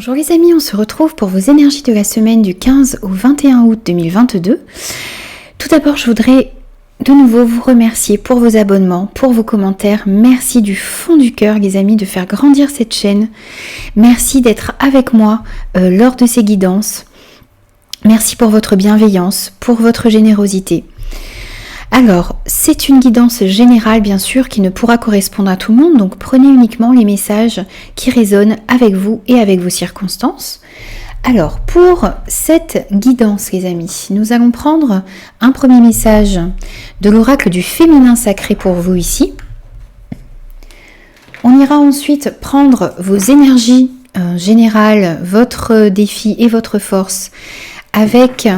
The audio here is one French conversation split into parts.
Bonjour les amis, on se retrouve pour vos énergies de la semaine du 15 au 21 août 2022. Tout d'abord, je voudrais de nouveau vous remercier pour vos abonnements, pour vos commentaires. Merci du fond du cœur les amis de faire grandir cette chaîne. Merci d'être avec moi lors de ces guidances. Merci pour votre bienveillance, pour votre générosité. Alors, c'est une guidance générale bien sûr qui ne pourra correspondre à tout le monde, donc prenez uniquement les messages qui résonnent avec vous et avec vos circonstances. Alors, pour cette guidance les amis, nous allons prendre un premier message de l'oracle du féminin sacré pour vous ici. On ira ensuite prendre vos énergies générales, votre défi et votre force avec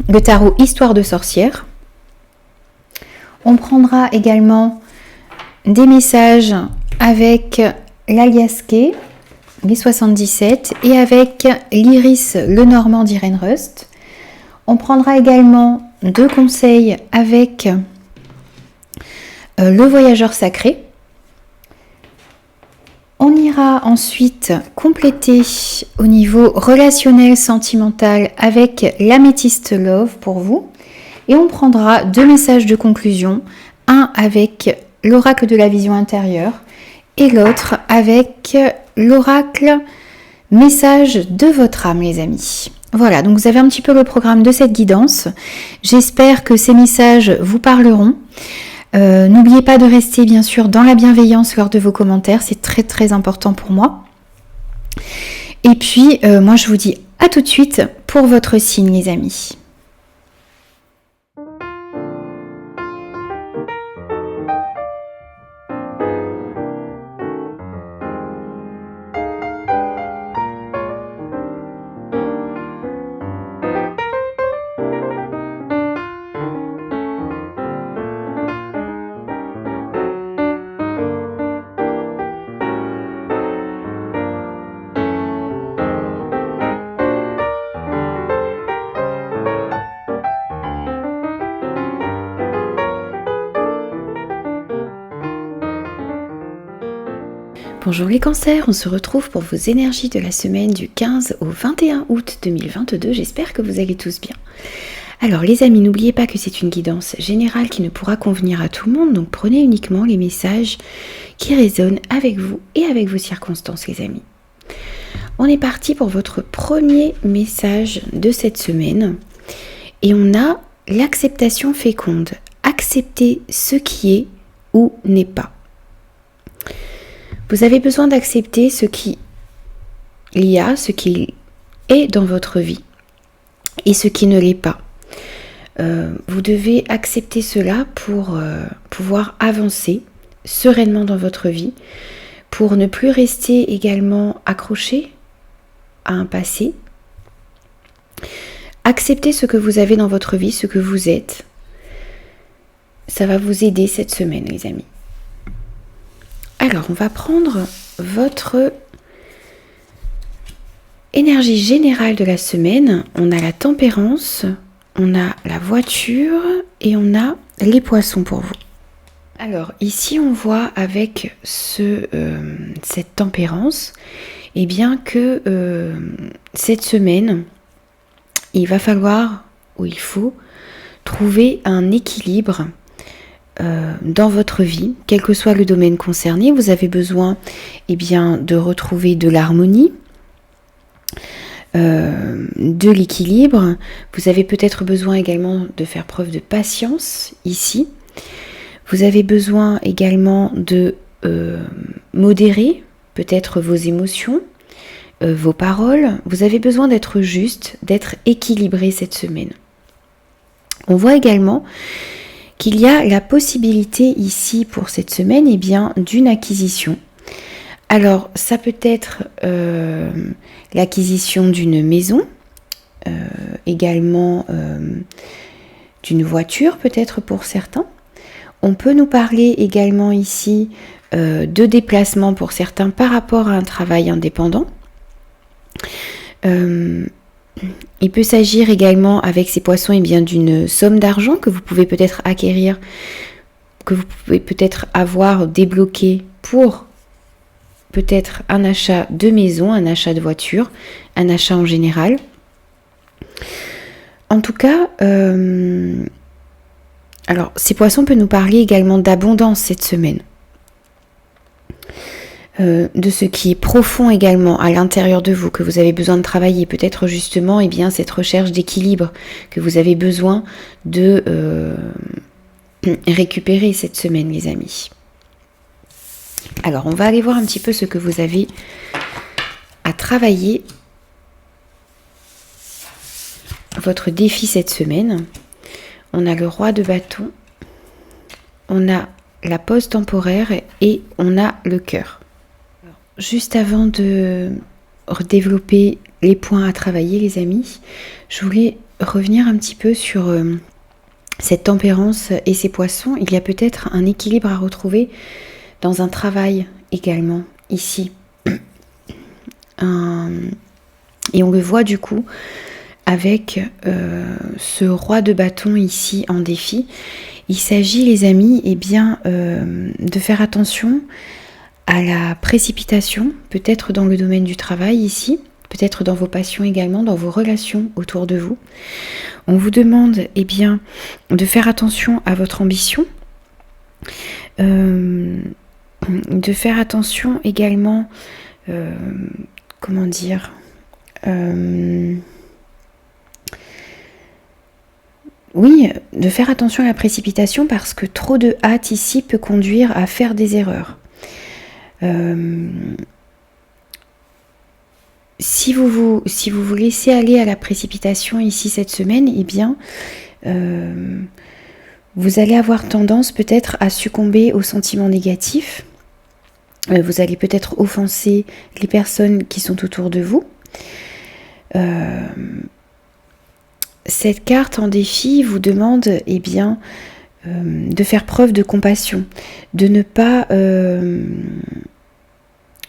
le tarot Histoire de sorcière. On prendra également des messages avec l'Aliasqué, les 77, et avec l'Iris Lenormand d'Irène Rust. On prendra également 2 conseils avec le voyageur sacré. On ira ensuite compléter au niveau relationnel, sentimental avec l'améthyste Love pour vous. Et on prendra 2 messages de conclusion, un avec l'oracle de la vision intérieure et l'autre avec l'oracle message de votre âme les amis. Voilà, donc vous avez un petit peu le programme de cette guidance. J'espère que ces messages vous parleront. N'oubliez pas de rester bien sûr dans la bienveillance lors de vos commentaires, c'est très très important pour moi. Et puis moi je vous dis à tout de suite pour votre signe les amis. Bonjour les cancers, on se retrouve pour vos énergies de la semaine du 15 au 21 août 2022, j'espère que vous allez tous bien. Alors les amis, n'oubliez pas que c'est une guidance générale qui ne pourra convenir à tout le monde, donc prenez uniquement les messages qui résonnent avec vous et avec vos circonstances les amis. On est parti pour votre premier message de cette semaine et on a l'acceptation féconde, accepter ce qui est ou n'est pas. Vous avez besoin d'accepter ce qu'il y a, ce qui est dans votre vie et ce qui ne l'est pas. Vous devez accepter cela pour pouvoir avancer sereinement dans votre vie, pour ne plus rester également accroché à un passé. Acceptez ce que vous avez dans votre vie, ce que vous êtes. Ça va vous aider cette semaine les amis. Alors, on va prendre votre énergie générale de la semaine. On a la tempérance, on a la voiture et on a les poissons pour vous. Alors, ici, on voit avec cette tempérance, eh bien que cette semaine, il va falloir, ou il faut, trouver un équilibre dans votre vie, quel que soit le domaine concerné. Vous avez besoin de retrouver de l'harmonie, de l'équilibre. Vous avez peut-être besoin également de faire preuve de patience ici. Vous avez besoin également de modérer peut-être vos émotions, vos paroles. Vous avez besoin d'être juste, d'être équilibré cette semaine. On voit également qu'il y a la possibilité ici pour cette semaine d'une acquisition. Alors ça peut être l'acquisition d'une maison, également d'une voiture peut-être pour certains. On peut nous parler également ici de déplacement pour certains par rapport à un travail indépendant. Il peut s'agir également avec ces poissons d'une somme d'argent que vous pouvez peut-être acquérir, que vous pouvez peut-être avoir débloqué pour peut-être un achat de maison, un achat de voiture, un achat en général. En tout cas, alors ces poissons peuvent nous parler également d'abondance cette semaine. De ce qui est profond également à l'intérieur de vous, que vous avez besoin de travailler, peut-être justement cette recherche d'équilibre que vous avez besoin de récupérer cette semaine, les amis. Alors, on va aller voir un petit peu ce que vous avez à travailler, votre défi cette semaine. On a le roi de bâton, on a la pause temporaire et on a le cœur. Juste avant de développer les points à travailler, les amis, je voulais revenir un petit peu sur cette tempérance et ces poissons. Il y a peut-être un équilibre à retrouver dans un travail également, ici. Et on le voit du coup avec ce roi de bâton ici en défi. Il s'agit, les amis, de faire attention à la précipitation, peut-être dans le domaine du travail ici, peut-être dans vos passions également, dans vos relations autour de vous. On vous demande de faire attention à votre ambition, de faire attention également, de faire attention à la précipitation parce que trop de hâte ici peut conduire à faire des erreurs. Si vous vous laissez aller à la précipitation ici cette semaine, vous allez avoir tendance peut-être à succomber aux sentiments négatifs. Vous allez peut-être offenser les personnes qui sont autour de vous. Cette carte en défi vous demande de faire preuve de compassion, de ne pas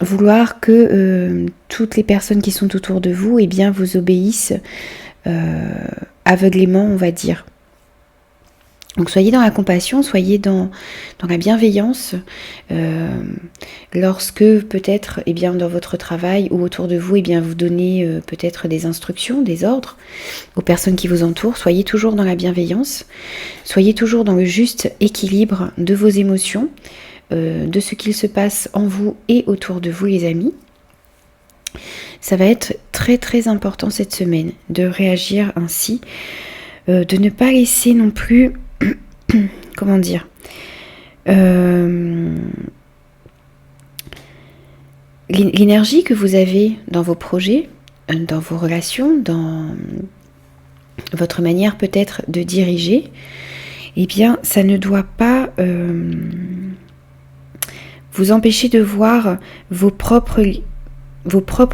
vouloir que toutes les personnes qui sont autour de vous vous obéissent aveuglément, on va dire. Donc soyez dans la compassion, soyez dans la bienveillance lorsque peut-être dans votre travail ou autour de vous vous donnez peut-être des instructions, des ordres aux personnes qui vous entourent. Soyez toujours dans la bienveillance, soyez toujours dans le juste équilibre de vos émotions, de ce qu'il se passe en vous et autour de vous, les amis. Ça va être très très important cette semaine de réagir ainsi, de ne pas laisser non plus l'énergie que vous avez dans vos projets, dans vos relations, dans votre manière peut-être de diriger, ça ne doit pas vous empêcher de voir vos propres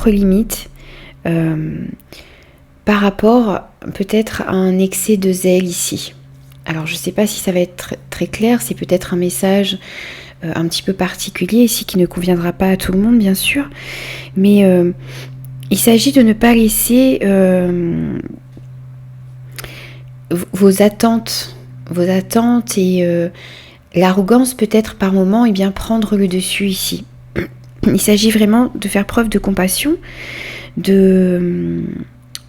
limites par rapport peut-être à un excès de zèle ici. Alors je ne sais pas si ça va être très clair, c'est peut-être un message un petit peu particulier ici qui ne conviendra pas à tout le monde bien sûr, mais il s'agit de ne pas laisser vos attentes et l'arrogance peut-être par moment prendre le dessus ici. Il s'agit vraiment de faire preuve de compassion, de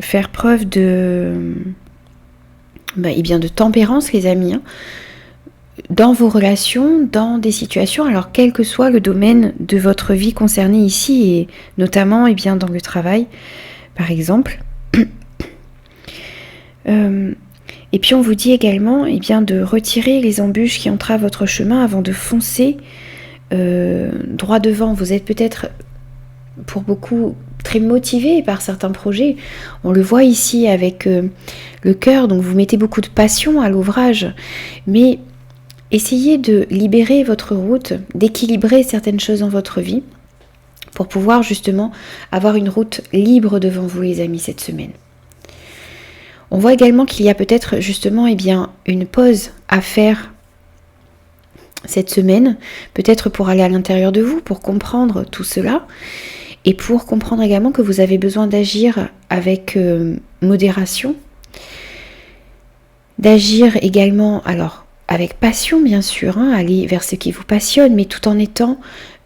faire preuve de tempérance, les amis, dans vos relations, dans des situations, alors quel que soit le domaine de votre vie concerné ici, et notamment dans le travail, par exemple. Et puis on vous dit également de retirer les embûches qui entravent votre chemin avant de foncer droit devant. Vous êtes peut-être pour beaucoup très motivé par certains projets. On le voit ici avec le cœur, donc vous mettez beaucoup de passion à l'ouvrage, mais essayez de libérer votre route, d'équilibrer certaines choses dans votre vie pour pouvoir justement avoir une route libre devant vous, les amis, cette semaine. On voit également qu'il y a peut-être justement une pause à faire cette semaine, peut-être pour aller à l'intérieur de vous, pour comprendre tout cela, et pour comprendre également que vous avez besoin d'agir avec modération, d'agir également, alors avec passion bien sûr, aller vers ce qui vous passionne, mais tout en étant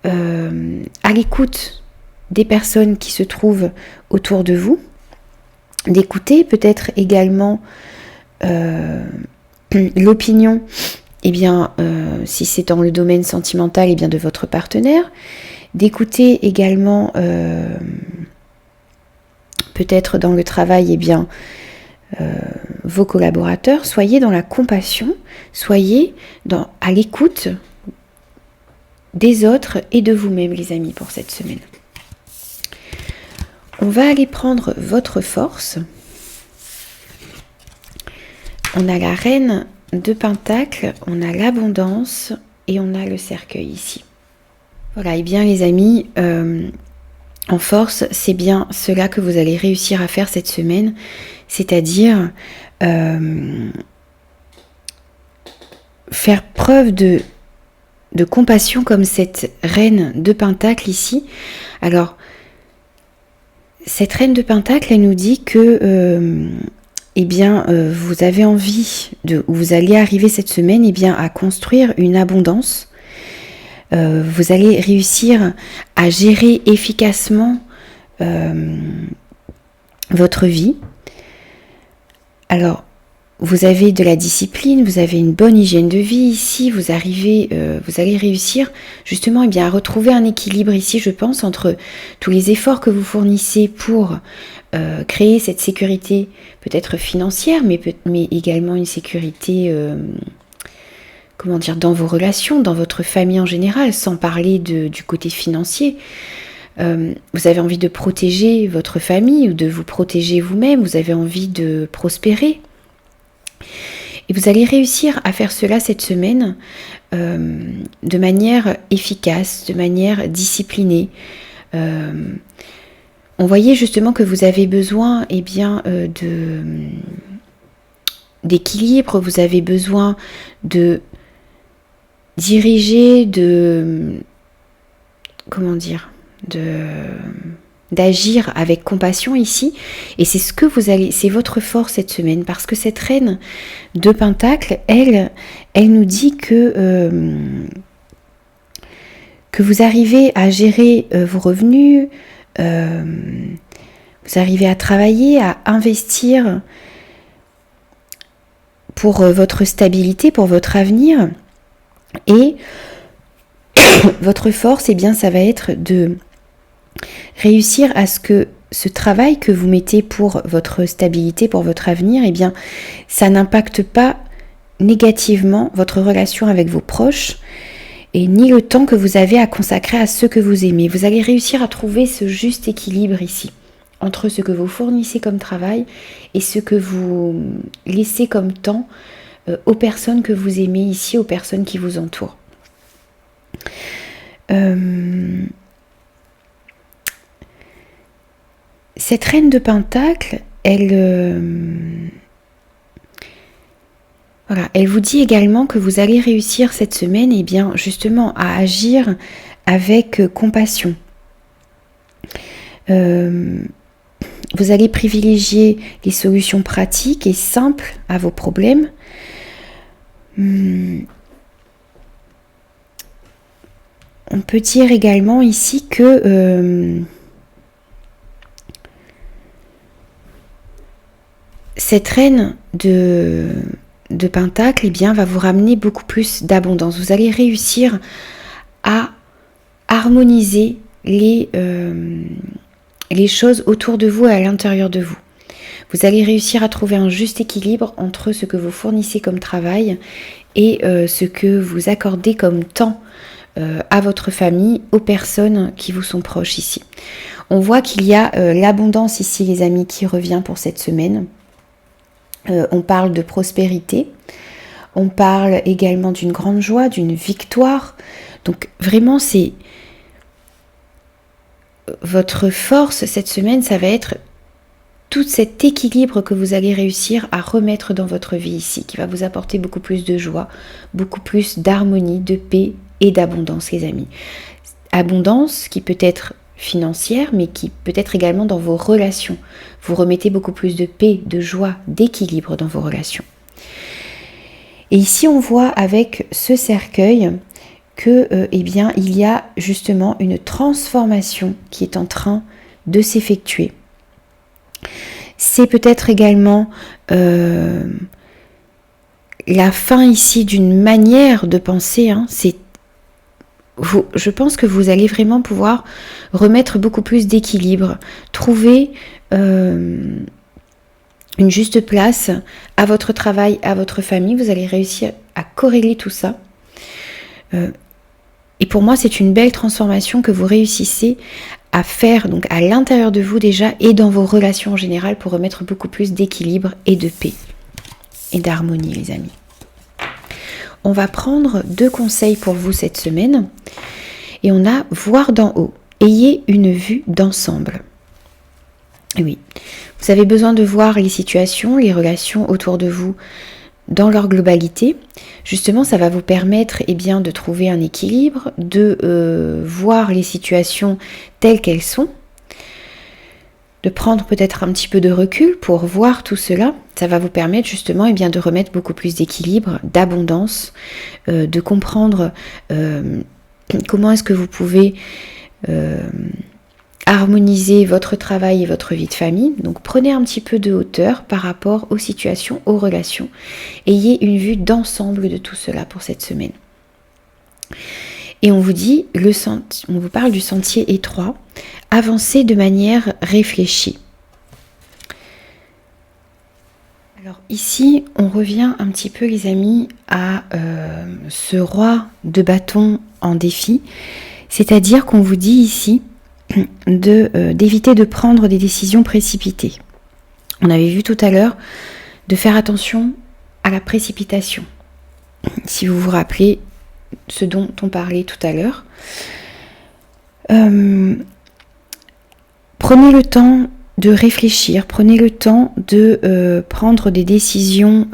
à l'écoute des personnes qui se trouvent autour de vous, d'écouter peut-être également l'opinion, si c'est dans le domaine sentimental, de votre partenaire, d'écouter également peut-être dans le travail, vos collaborateurs. Soyez dans la compassion, soyez à l'écoute des autres et de vous-même, les amis, pour cette semaine. On va aller prendre votre force. On a la reine de Pentacles, on a l'abondance et on a le cercueil ici. Voilà, les amis, en force, c'est bien cela que vous allez réussir à faire cette semaine, c'est-à-dire faire preuve de compassion comme cette reine de Pentacles ici. Alors, cette reine de Pentacles, elle nous dit que vous avez envie vous allez arriver cette semaine à construire une abondance. Vous allez réussir à gérer efficacement votre vie. Alors, vous avez de la discipline, vous avez une bonne hygiène de vie ici, vous allez réussir justement à retrouver un équilibre ici, je pense, entre tous les efforts que vous fournissez pour créer cette sécurité peut-être financière, mais également une sécurité dans vos relations, dans votre famille en général, sans parler du côté financier. Vous avez envie de protéger votre famille ou de vous protéger vous-même, vous avez envie de prospérer. Et vous allez réussir à faire cela cette semaine de manière efficace, de manière disciplinée. On voyait justement que vous avez besoin d'équilibre, vous avez besoin de diriger, d'agir avec compassion ici, et c'est c'est votre force cette semaine, parce que cette reine de Pentacles, elle nous dit que vous arrivez à gérer vos revenus, vous arrivez à travailler, à investir pour votre stabilité, pour votre avenir, et votre force, ça va être de réussir à ce que ce travail que vous mettez pour votre stabilité, pour votre avenir, ça n'impacte pas négativement votre relation avec vos proches et ni le temps que vous avez à consacrer à ceux que vous aimez. Vous allez réussir à trouver ce juste équilibre ici, entre ce que vous fournissez comme travail et ce que vous laissez comme temps aux personnes que vous aimez ici, aux personnes qui vous entourent. Cette reine de Pentacles, elle vous dit également que vous allez réussir cette semaine justement à agir avec compassion. Vous allez privilégier les solutions pratiques et simples à vos problèmes. On peut dire également ici que cette reine de Pentacles va vous ramener beaucoup plus d'abondance. Vous allez réussir à harmoniser les choses autour de vous et à l'intérieur de vous. Vous allez réussir à trouver un juste équilibre entre ce que vous fournissez comme travail et ce que vous accordez comme temps à votre famille, aux personnes qui vous sont proches ici. On voit qu'il y a l'abondance ici, les amis, qui revient pour cette semaine. On parle de prospérité, on parle également d'une grande joie, d'une victoire. Donc vraiment, c'est votre force cette semaine, ça va être tout cet équilibre que vous allez réussir à remettre dans votre vie ici, qui va vous apporter beaucoup plus de joie, beaucoup plus d'harmonie, de paix et d'abondance, les amis. Abondance qui peut être financière, mais qui peut être également dans vos relations. Vous remettez beaucoup plus de paix, de joie, d'équilibre dans vos relations. Et ici, on voit avec ce cercueil que eh bien, il y a justement une transformation qui est en train de s'effectuer. C'est peut-être également la fin ici d'une manière de penser. Je pense que vous allez vraiment pouvoir remettre beaucoup plus d'équilibre, trouver une juste place à votre travail, à votre famille. Vous allez réussir à corréler tout ça. Et pour moi, c'est une belle transformation que vous réussissez à faire donc à l'intérieur de vous déjà et dans vos relations en général pour remettre beaucoup plus d'équilibre et de paix et d'harmonie, les amis. On va prendre 2 conseils pour vous cette semaine et on a voir d'en haut. Ayez une vue d'ensemble. Oui, vous avez besoin de voir les situations, les relations autour de vous dans leur globalité. Justement, ça va vous permettre de trouver un équilibre, de voir les situations telles qu'elles sont, de prendre peut-être un petit peu de recul pour voir tout cela. Ça va vous permettre justement de remettre beaucoup plus d'équilibre, d'abondance, de comprendre comment est-ce que vous pouvez harmoniser votre travail et votre vie de famille. Donc prenez un petit peu de hauteur par rapport aux situations, aux relations. Ayez une vue d'ensemble de tout cela pour cette semaine. Et on vous dit, on vous parle du sentier étroit, avancez de manière réfléchie. Alors ici, on revient un petit peu les amis à ce roi de bâton en défi, c'est-à-dire qu'on vous dit ici d'éviter de prendre des décisions précipitées. On avait vu tout à l'heure de faire attention à la précipitation. Si vous vous rappelez ce dont on parlait tout à l'heure. Prenez le temps de réfléchir, prenez le temps de prendre des décisions,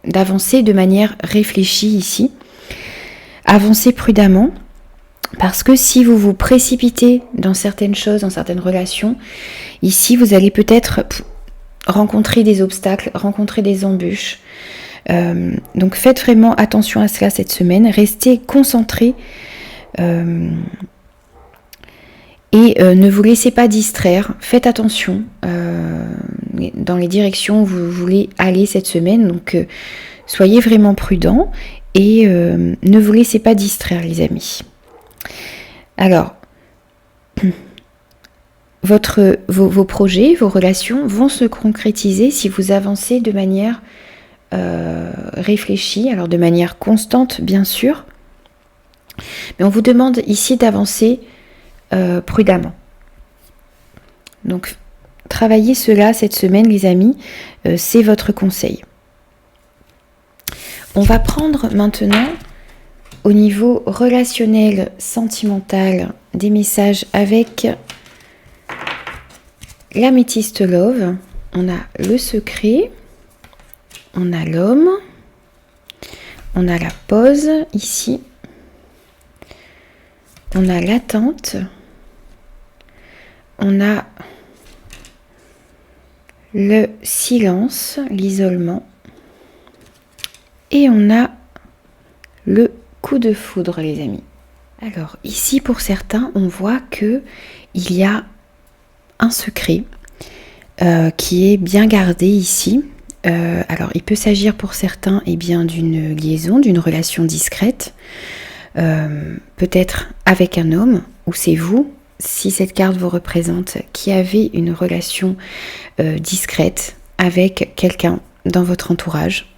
d'avancer de manière réfléchie ici. Avancez prudemment. Parce que si vous vous précipitez dans certaines choses, dans certaines relations, ici vous allez peut-être rencontrer des obstacles, rencontrer des embûches. Donc faites vraiment attention à cela cette semaine. Restez concentrés et ne vous laissez pas distraire. Faites attention dans les directions où vous voulez aller cette semaine. Donc soyez vraiment prudents et ne vous laissez pas distraire les amis. Alors, vos projets, vos relations vont se concrétiser si vous avancez de manière réfléchie, alors de manière constante bien sûr, mais on vous demande ici d'avancer prudemment. Donc, travaillez cela cette semaine les amis, c'est votre conseil. On va prendre maintenant au niveau relationnel, sentimental, des messages avec l'améthyste love. On a le secret, on a l'homme, on a la pause ici, on a l'attente, on a le silence, l'isolement, et on a le coup de foudre les amis. Alors ici pour certains on voit que il y a un secret qui est bien gardé ici. Alors il peut s'agir pour certains d'une liaison, d'une relation discrète, peut-être avec un homme ou c'est vous, si cette carte vous représente, qui avez une relation discrète avec quelqu'un dans votre entourage.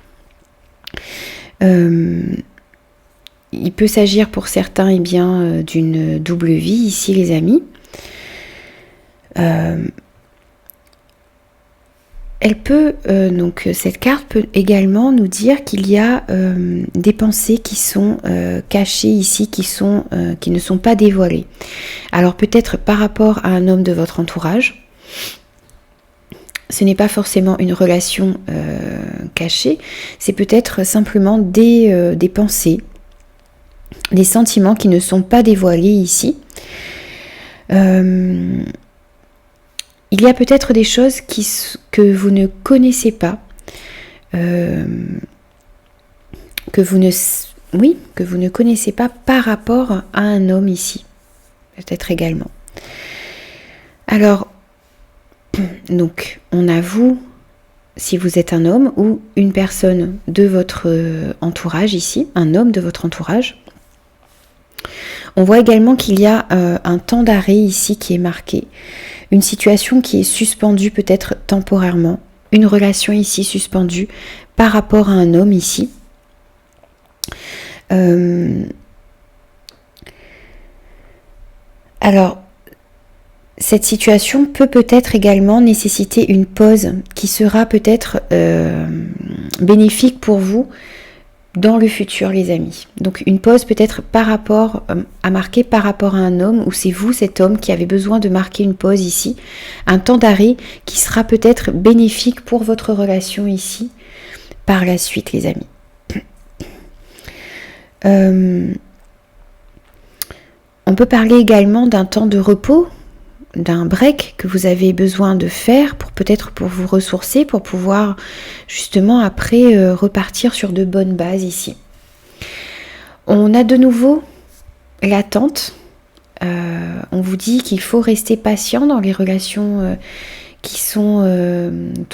Il peut s'agir pour certains d'une double vie ici les amis. Cette carte peut également nous dire qu'il y a des pensées qui sont cachées ici, qui ne sont pas dévoilées. Alors peut-être par rapport à un homme de votre entourage. Ce n'est pas forcément une relation cachée, c'est peut-être simplement des pensées, des sentiments qui ne sont pas dévoilés ici. Il y a peut-être des choses que vous ne connaissez pas, que vous ne oui, que vous ne connaissez pas par rapport à un homme ici. Peut-être également. Alors, donc, on a vous, si vous êtes un homme ou une personne de votre entourage ici, un homme de votre entourage. On voit également qu'il y a un temps d'arrêt ici qui est marqué, une situation qui est suspendue peut-être temporairement, une relation ici suspendue par rapport à un homme ici. Alors, cette situation peut peut-être également nécessiter une pause qui sera peut-être bénéfique pour vous dans le futur, les amis. Donc une pause peut-être par rapport à marquer par rapport à un homme, ou c'est vous, cet homme, qui avez besoin de marquer une pause ici, un temps d'arrêt qui sera peut-être bénéfique pour votre relation ici par la suite, les amis. On peut parler également d'un temps de repos, d'un break que vous avez besoin de faire pour peut-être pour vous ressourcer, pour pouvoir justement après repartir sur de bonnes bases ici. On a de nouveau l'attente. On vous dit qu'il faut rester patient dans les relations qui sont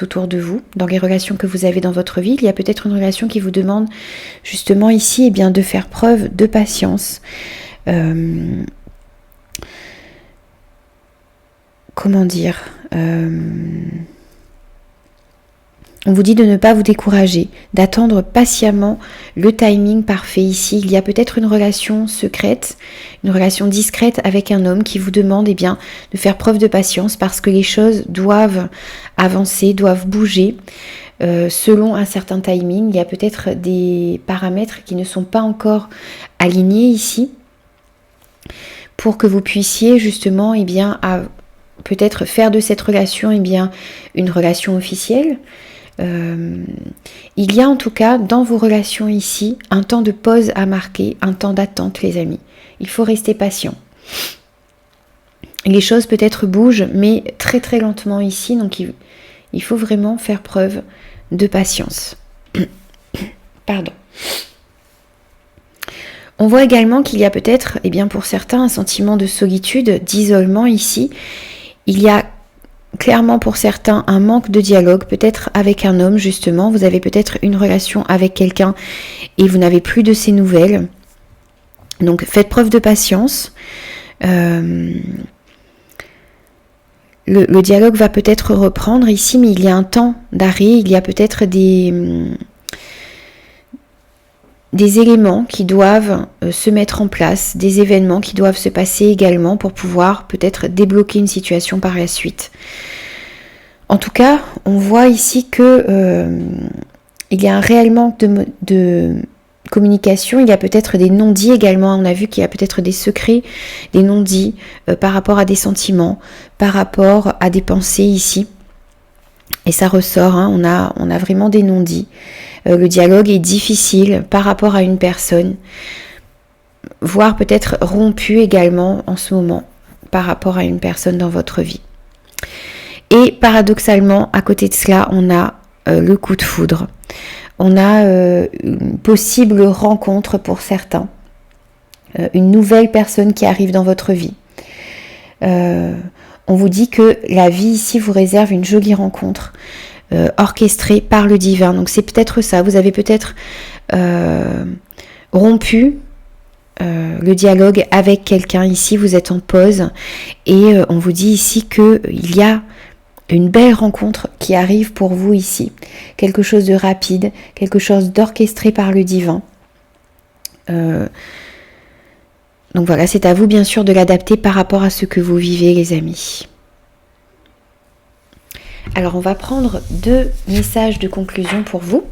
autour de vous, dans les relations que vous avez dans votre vie. Il y a peut-être une relation qui vous demande justement ici eh bien, de faire preuve de patience. Comment dire, on vous dit de ne pas vous décourager, d'attendre patiemment le timing parfait ici. Il y a peut-être une relation secrète, une relation discrète avec un homme qui vous demande eh bien, de faire preuve de patience parce que les choses doivent avancer, doivent bouger selon un certain timing. Il y a peut-être des paramètres qui ne sont pas encore alignés ici pour que vous puissiez justement eh bien, peut-être faire de cette relation eh bien, une relation officielle. Il y a en tout cas dans vos relations ici un temps de pause à marquer, un temps d'attente, les amis. Il faut rester patient. Les choses peut-être bougent, mais très très lentement ici, donc il faut vraiment faire preuve de patience. Pardon. On voit également qu'il y a peut-être, eh bien pour certains, un sentiment de solitude, d'isolement ici. Il y a clairement pour certains un manque de dialogue, peut-être avec un homme justement. Vous avez peut-être une relation avec quelqu'un et vous n'avez plus de ses nouvelles. Donc faites preuve de patience. Le dialogue va peut-être reprendre ici, mais il y a un temps d'arrêt. Il y a peut-être des éléments qui doivent se mettre en place, des événements qui doivent se passer également pour pouvoir peut-être débloquer une situation par la suite. En tout cas, on voit ici que il y a un réel manque de communication, il y a peut-être des non-dits également, on a vu qu'il y a peut-être des secrets, des non-dits par rapport à des sentiments, par rapport à des pensées ici. Et ça ressort, hein, on a vraiment des non-dits. Le dialogue est difficile par rapport à une personne, voire peut-être rompu également en ce moment par rapport à une personne dans votre vie. Et paradoxalement, à côté de cela, on a le coup de foudre. On a une possible rencontre pour certains, une nouvelle personne qui arrive dans votre vie. On vous dit que la vie ici vous réserve une jolie rencontre. Orchestré par le divin. Donc c'est peut-être ça, vous avez peut-être rompu le dialogue avec quelqu'un ici, vous êtes en pause et on vous dit ici qu'il y a une belle rencontre qui arrive pour vous ici, quelque chose de rapide, quelque chose d'orchestré par le divin. Donc voilà, c'est à vous bien sûr de l'adapter par rapport à ce que vous vivez, les amis. Alors on va prendre 2 messages de conclusion pour vous.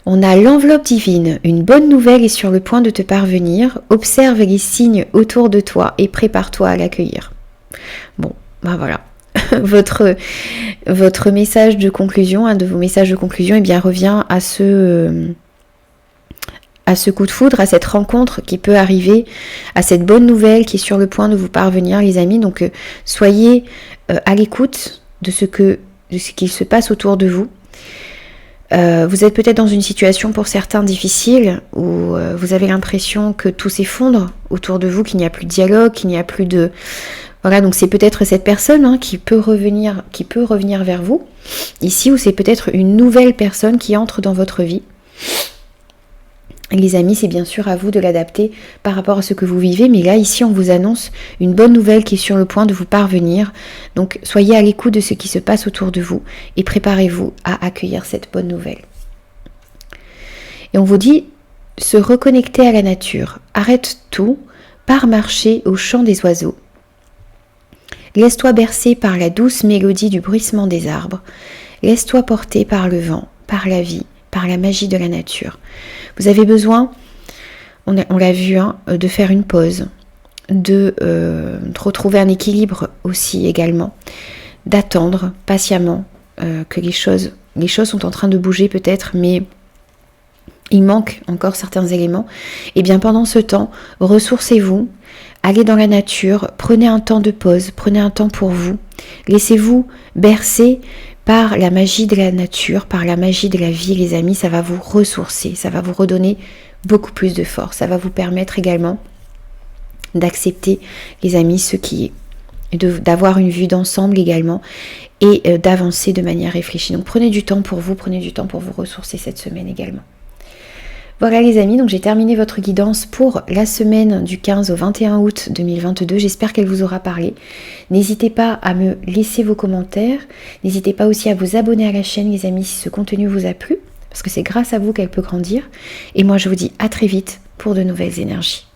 On a l'enveloppe divine, une bonne nouvelle est sur le point de te parvenir. Observe les signes autour de toi et prépare-toi à l'accueillir. Bon, ben voilà. votre message de conclusion, un de vos messages de conclusion, eh bien revient à ce coup de foudre, à cette rencontre qui peut arriver, à cette bonne nouvelle qui est sur le point de vous parvenir, les amis. Donc soyez à l'écoute de ce qu'il se passe autour de vous. Vous êtes peut-être dans une situation pour certains difficile où vous avez l'impression que tout s'effondre autour de vous, qu'il n'y a plus de dialogue, qu'il n'y a plus de... Voilà, donc c'est peut-être cette personne qui peut revenir vers vous ici, ou c'est peut-être une nouvelle personne qui entre dans votre vie. Les amis, c'est bien sûr à vous de l'adapter par rapport à ce que vous vivez, mais là, ici, on vous annonce une bonne nouvelle qui est sur le point de vous parvenir. Donc, soyez à l'écoute de ce qui se passe autour de vous et préparez-vous à accueillir cette bonne nouvelle. Et on vous dit, se reconnecter à la nature. Arrête tout, pars marcher au chant des oiseaux. Laisse-toi bercer par la douce mélodie du bruissement des arbres. Laisse-toi porter par le vent, par la vie, par la magie de la nature. Vous avez besoin, on l'a vu, de faire une pause, de retrouver un équilibre aussi également, d'attendre patiemment que les choses sont en train de bouger peut-être, mais il manque encore certains éléments. Et bien pendant ce temps, ressourcez-vous, allez dans la nature, prenez un temps de pause, prenez un temps pour vous, laissez-vous bercer par la magie de la nature, par la magie de la vie, les amis. Ça va vous ressourcer, ça va vous redonner beaucoup plus de force, ça va vous permettre également d'accepter, les amis, ce qui est, d'avoir une vue d'ensemble également et d'avancer de manière réfléchie. Donc prenez du temps pour vous, prenez du temps pour vous ressourcer cette semaine également. Voilà les amis, donc j'ai terminé votre guidance pour la semaine du 15 au 21 août 2022. J'espère qu'elle vous aura parlé. N'hésitez pas à me laisser vos commentaires. N'hésitez pas aussi à vous abonner à la chaîne les amis si ce contenu vous a plu, parce que c'est grâce à vous qu'elle peut grandir. Et moi je vous dis à très vite pour de nouvelles énergies.